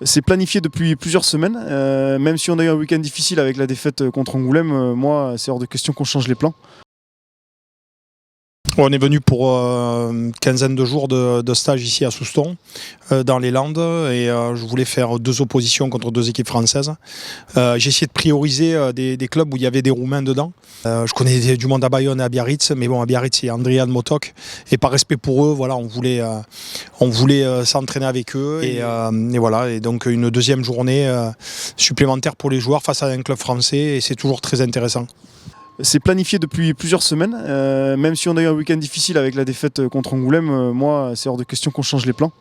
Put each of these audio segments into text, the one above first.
C'est planifié depuis plusieurs semaines, même si on a eu un week-end difficile avec la défaite contre Angoulême, moi c'est hors de question qu'on change les plans. On est venu pour une quinzaine de jours de stage ici à Souston, dans les Landes, et je voulais faire 2 oppositions contre 2 équipes françaises. J'ai essayé de prioriser des clubs où il y avait des Roumains dedans. Je connais du monde à Bayonne et à Biarritz, mais bon, à Biarritz c'est Andrian Motok, et par respect pour eux, voilà, on voulait s'entraîner avec eux, et voilà, et donc une deuxième journée supplémentaire pour les joueurs face à un club français, et c'est toujours très intéressant. C'est planifié depuis plusieurs semaines, même si on a eu un week-end difficile avec la défaite contre Angoulême, moi c'est hors de question qu'on change les plans.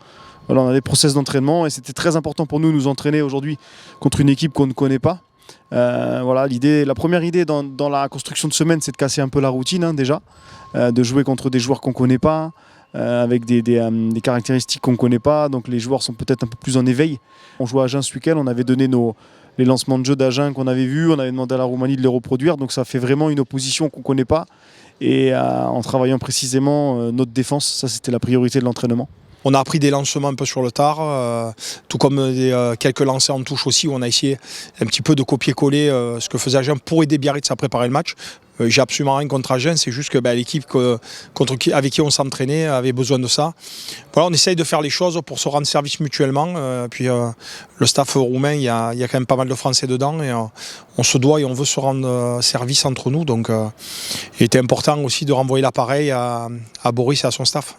Voilà, on a des process d'entraînement et c'était très important pour nous entraîner aujourd'hui contre une équipe qu'on ne connaît pas. Voilà, la première idée dans la construction de semaine, c'est de casser un peu la routine déjà, de jouer contre des joueurs qu'on ne connaît pas, avec des caractéristiques qu'on ne connaît pas, donc les joueurs sont peut-être un peu plus en éveil. On jouait à Agen ce week-end, on avait donné les lancements de jeu d'Agen qu'on avait vus, on avait demandé à la Roumanie de les reproduire, donc ça fait vraiment une opposition qu'on ne connaît pas, et en travaillant précisément notre défense, ça c'était la priorité de l'entraînement. On a appris des lancements un peu sur le tard, tout comme quelques lancers en touche aussi, où on a essayé un petit peu de copier-coller ce que faisait Agen pour aider Biarritz à préparer le match. J'ai absolument rien contre Agen, c'est juste que l'équipe avec qui on s'entraînait avait besoin de ça. Voilà, on essaye de faire les choses pour se rendre service mutuellement. Puis le staff roumain, il y a quand même pas mal de Français dedans, et on se doit et on veut se rendre service entre nous. Donc il était important aussi de renvoyer l'appareil à Boris et à son staff.